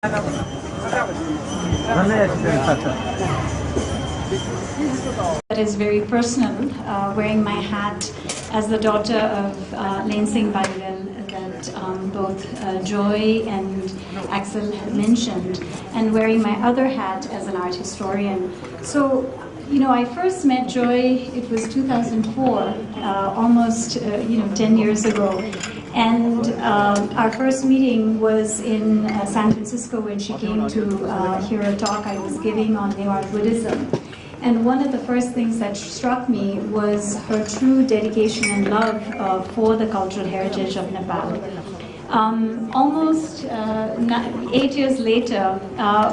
That is very personal, wearing my hat as the daughter of Lane Singh Baliwal that both Joy and Axel had mentioned, and wearing my other hat as an art historian. So, you know, I first met Joy, it was 2004, almost 10 years ago. And our first meeting was in San Francisco when she came to hear a talk I was giving on Newar Buddhism. And one of the first things that struck me was her true dedication and love for the cultural heritage of Nepal. Almost 8 years later,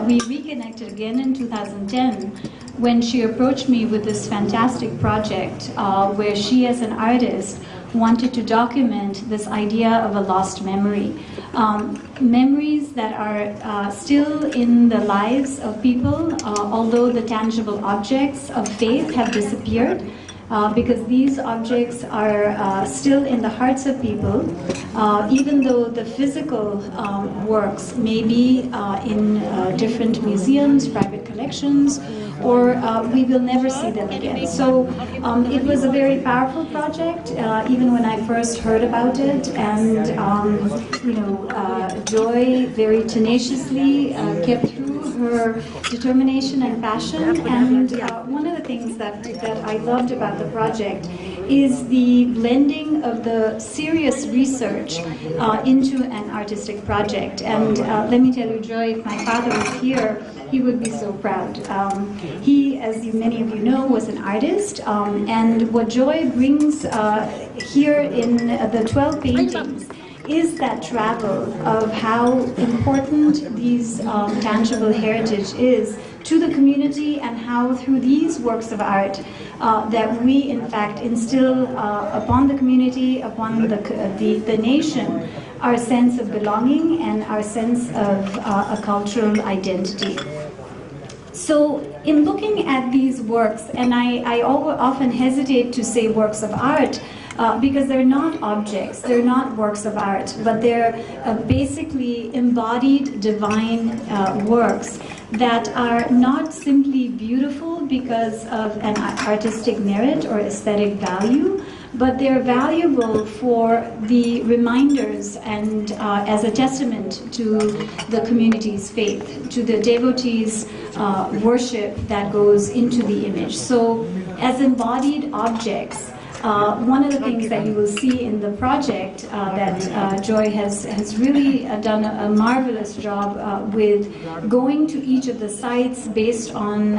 we reconnected again in 2010 when she approached me with this fantastic project where she, as an artist, wanted to document this idea of a lost memory. Memories that are still in the lives of people, although the tangible objects of faith have disappeared, because these objects are still in the hearts of people, even though the physical works may be in different museums, private collections, or we will never see them again. So it was a very powerful project, even when I first heard about it, and Joy very tenaciously kept through her determination and passion. And one of the things that I loved about the project is the blending of the serious research into an artistic project. And let me tell you, Joy, if my father was here, he would be so proud. He, as many of you know, was an artist, and what Joy brings here in the 12 paintings is that travel of how important these tangible heritage is to the community, and how through these works of art that we in fact instill upon the community, upon the nation, our sense of belonging and our sense of a cultural identity. So in looking at these works, and I often hesitate to say works of art, because they're not objects, they're not works of art, but they're basically embodied divine works that are not simply beautiful because of an artistic merit or aesthetic value, but they're valuable for the reminders and as a testament to the community's faith, to the devotees' worship that goes into the image. So as embodied objects, one of the things that you will see in the project that Joy has really done a marvelous job with going to each of the sites based on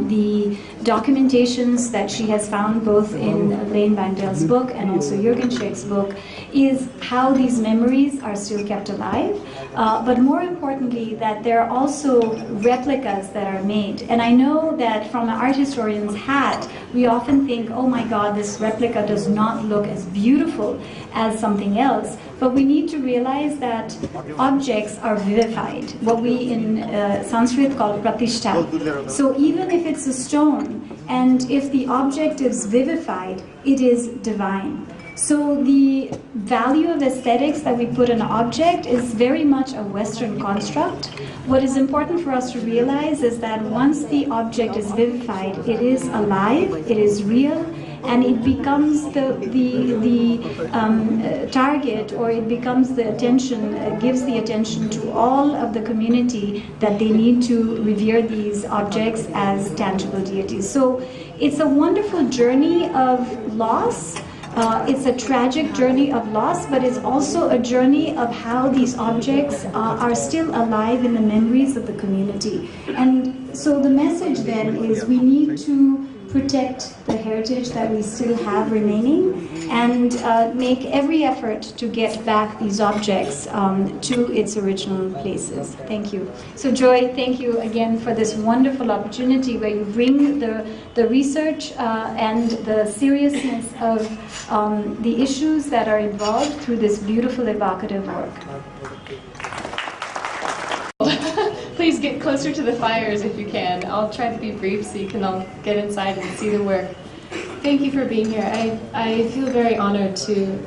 the documentations that she has found both in Lane Bangdel's book and also Jürgen Scheck's book, is how these memories are still kept alive, but more importantly that there are also replicas that are made. And I know that from an art historian's hat, we often think, oh my God, this replica does not look as beautiful as something else, but we need to realize that objects are vivified, what we in Sanskrit call pratishtha. So even if it's a stone, and if the object is vivified, it is divine. So the value of aesthetics that we put on an object is very much a Western construct. What is important for us to realize is that once the object is vivified, it is alive, it is real, and it becomes the target, or it becomes the attention, gives the attention to all of the community that they need to revere these objects as tangible deities. So it's a wonderful journey of loss. It's a tragic journey of loss, but it's also a journey of how these objects are still alive in the memories of the community. And so the message then is we need to protect the heritage that we still have remaining, and make every effort to get back these objects to its original places. Thank you. So Joy, thank you again for this wonderful opportunity where you bring the research and the seriousness of the issues that are involved through this beautiful evocative work. Please get closer to the fires if you can. I'll try to be brief so you can all get inside and see the work. Thank you for being here. I feel very honored to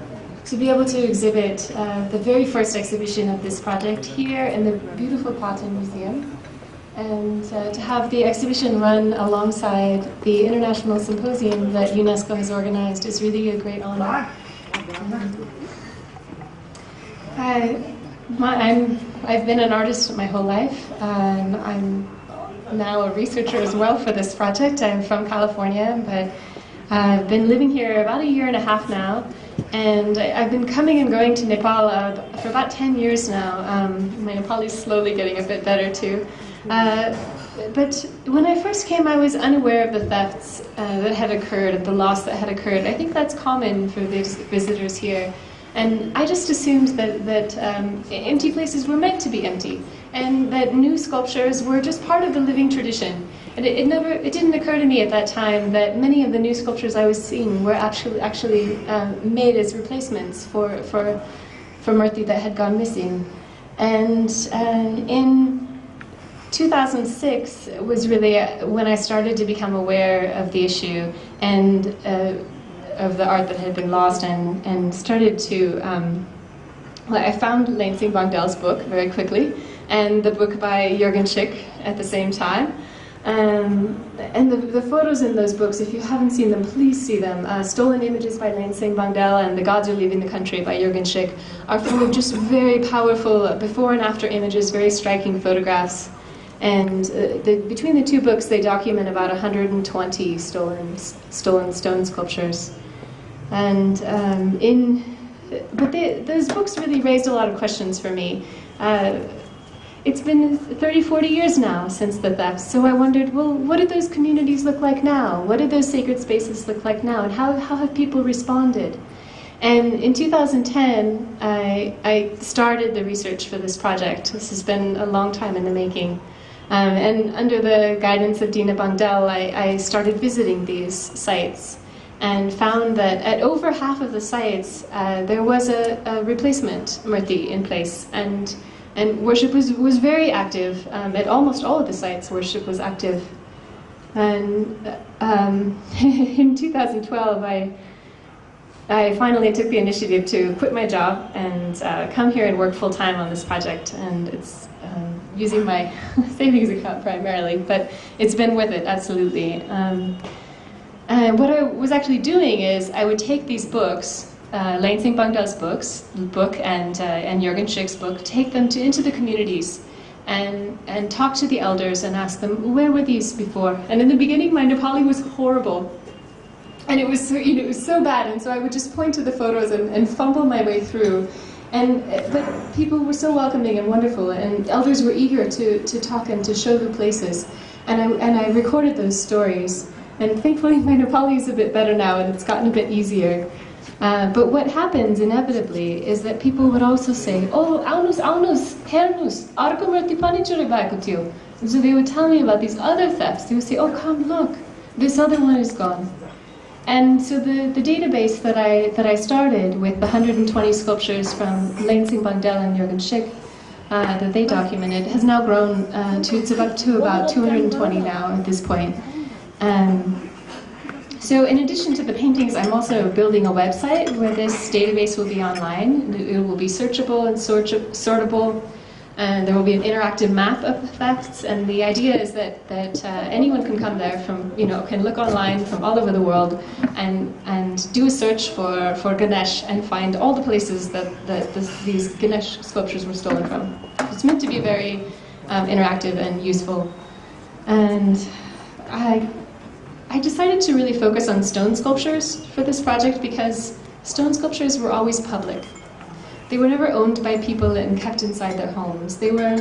to be able to exhibit the very first exhibition of this project here in the beautiful Patan Museum, and to have the exhibition run alongside the International Symposium that UNESCO has organized is really a great honor. I've been an artist my whole life, and I'm now a researcher as well for this project. I'm from California, but I've been living here about a year and a half now, and I've been coming and going to Nepal for about 10 years now. My Nepali is slowly getting a bit better too. But when I first came, I was unaware of the thefts that had occurred, the loss that had occurred. I think that's common for visitors here. And I just assumed that empty places were meant to be empty, and that new sculptures were just part of the living tradition. And it didn't occur to me at that time that many of the new sculptures I was seeing were actually made as replacements for Murthy that had gone missing. And in 2006 was really when I started to become aware of the issue and of the art that had been lost, and started to, I found Lansing Bongdel's book very quickly, and the book by Jürgen Schick at the same time. And the photos in those books, if you haven't seen them, please see them. Stolen Images by Lansing Bongdel and The Gods Are Leaving the Country by Jürgen Schick are full of just very powerful before and after images, very striking photographs. And between the two books, they document about 120 stolen stone sculptures. And those books really raised a lot of questions for me. It's been 30, 40 years now since the theft, so I wondered, well, what do those communities look like now? What do those sacred spaces look like now? And how have people responded? And in 2010, I started the research for this project. This has been a long time in the making. And under the guidance of Dina Bongdel, I started visiting these sites and found that at over half of the sites, there was a replacement Murthy in place. And worship was very active. At almost all of the sites, worship was active. And in 2012, I finally took the initiative to quit my job and come here and work full-time on this project. And it's using my savings account primarily, but it's been worth it, absolutely. And what I was actually doing is I would take these books, Lansing Bongdel's book and Jürgen Schick's book, take them into the communities and talk to the elders and ask them, where were these before? And in the beginning, my Nepali was horrible. And it was so bad, and so I would just point to the photos and fumble my way through. But people were so welcoming and wonderful, and elders were eager to talk and to show the places. And I recorded those stories. And thankfully, my Nepali is a bit better now, and it's gotten a bit easier. But what happens inevitably is that people would also say, oh, aunus, hernus, arko Murthy pani chore bheko thiyo. And so they would tell me about these other thefts. They would say, oh, come look, this other one is gone. And so the database that I started with the 120 sculptures from Lansing Bongdel and Jürgen Schick that they documented has now grown to about 220 now at this point. So in addition to the paintings, I'm also building a website where this database will be online. It will be searchable and sortable. And there will be an interactive map of the thefts, and the idea is that anyone can come there can look online from all over the world and do a search for Ganesh and find all the places that these Ganesh sculptures were stolen from. It's meant to be very interactive and useful. And I decided to really focus on stone sculptures for this project because stone sculptures were always public. They were never owned by people and kept inside their homes. They were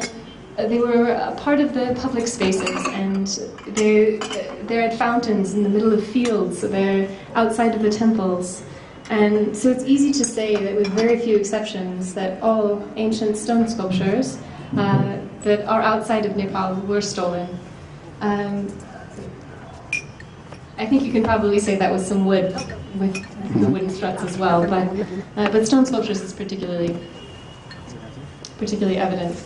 a part of the public spaces, and they're at fountains in the middle of fields, so they're outside of the temples. And so it's easy to say that with very few exceptions that all ancient stone sculptures that are outside of Nepal were stolen. I think you can probably say that with some wood, with the wooden struts as well, but stone sculptures is particularly evident.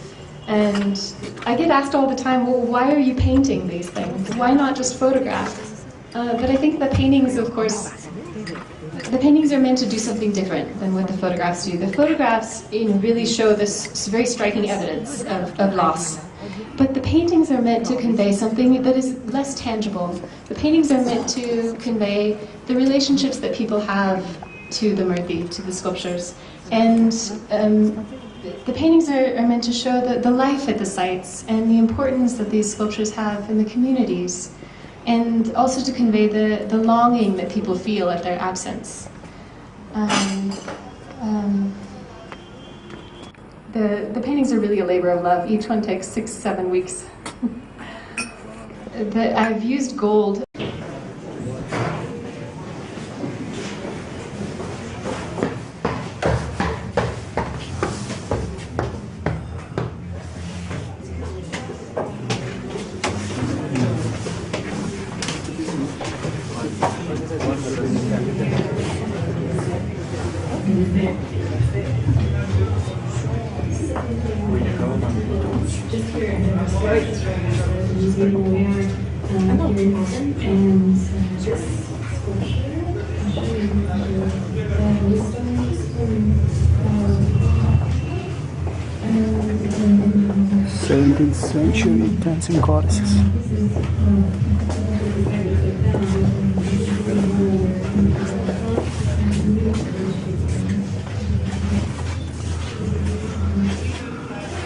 And I get asked all the time, well, why are you painting these things? Why not just photograph? But I think the paintings, of course, the paintings are meant to do something different than what the photographs do. The photographs, really show this very striking evidence of loss. But the paintings are meant to convey something that is less tangible. The paintings are meant to convey the relationships that people have to the murti, to the sculptures. And the paintings are meant to show the life at the sites and the importance that these sculptures have in the communities, and also to convey the longing that people feel at their absence. The paintings are really a labor of love. Each one takes 6-7 weeks. I've used gold. Seventeenth century dancing goddesses.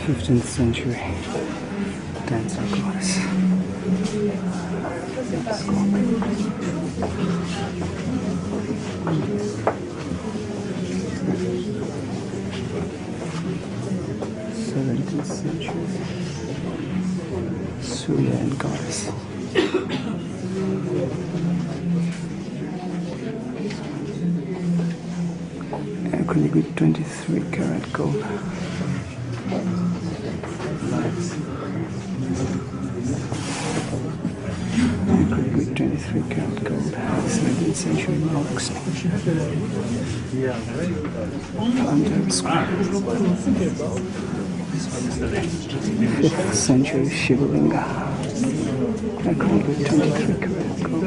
Fifteenth century dancing goddess. 17th century Syrian goddess. Acrylic with 23 karat gold. Acrylic with 23 karat gold. 17th century monarchs. Under square. 5th century Shivalinga. Acrylic with 23 karat gold.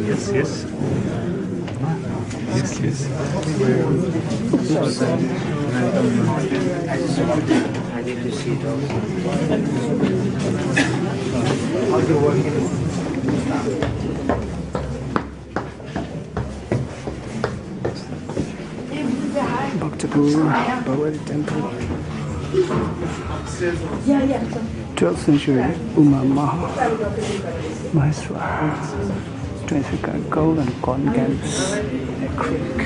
Yes, yes. Yes, yes. I need to see those. How do you work in Bhaktapur Bhavati Temple. 12th century Uma Maheswar. 23 karat gold and cotton canvas acrylic.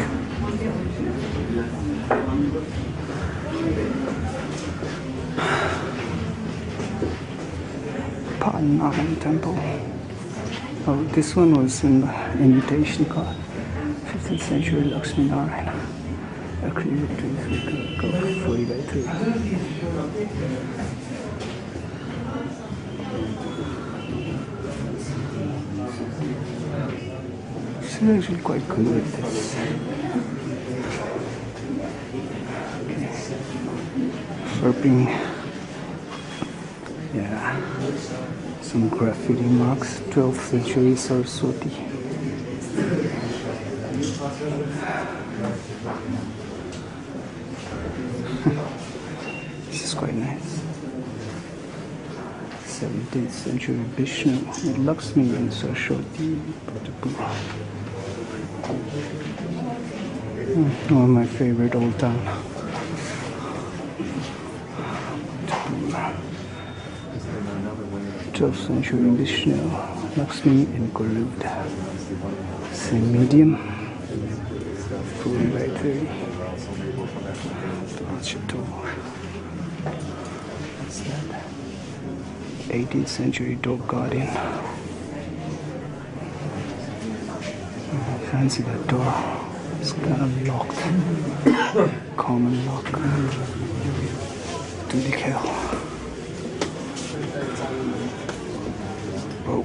Patan temple. Oh, this one was an invitation card. 15th century Lakshmi Narayana. Acrylic 23 karat gold, 40 by 3. She's actually quite good with this. Okay. Flipping. Yeah. Some graffiti marks. 12th century Saraswati. This is quite nice. 17th century Vishnu with Lakshmi and Saraswati. One of my favorite old town. 12th century Vishnu, Lakshmi and Garuda. Same medium. 40 by 30. What's that? 18th century dog guardian. Fancy that door. It's kind of locked. Common lock. To the hell. Oh.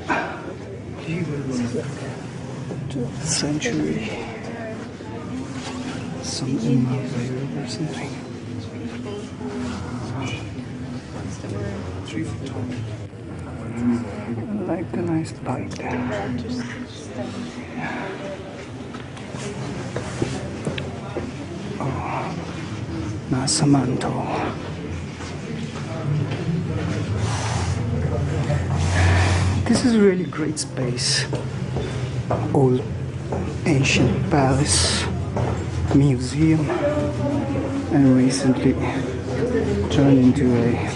12th century. Some Umma Vairab or something. 3 feet tall. like the nice light. Oh, Nasamanto. This is a really great space. Old ancient palace, museum, and recently turned into a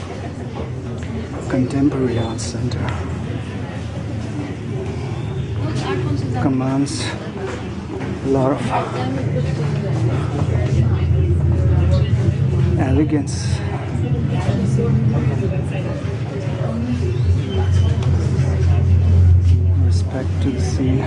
contemporary art center. Commands a lot of elegance. Respect to the scene.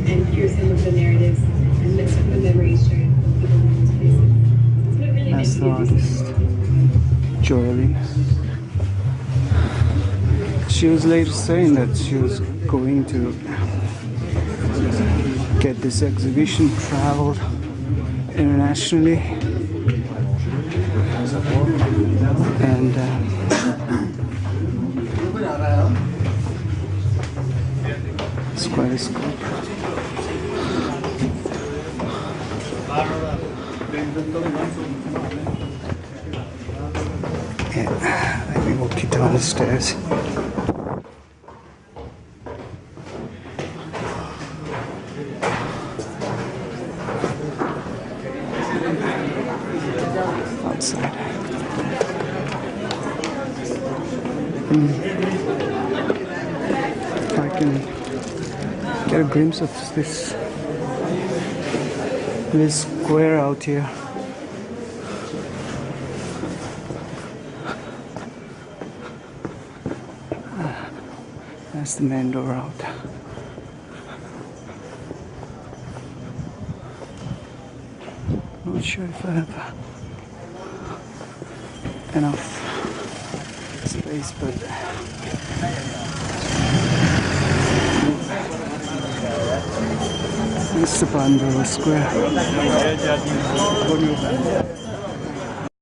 And here's some of the narratives and mix up the memories shared with people in these places. It's really That's the artist, Joylene. She was later saying that she was going to get this exhibition traveled internationally, and it's quite a scope. Yeah, let me walk you down the stairs. Outside. If I can get a glimpse of this square out here. That's the main door out. Not sure if I have enough space, but it's the Pandora Square.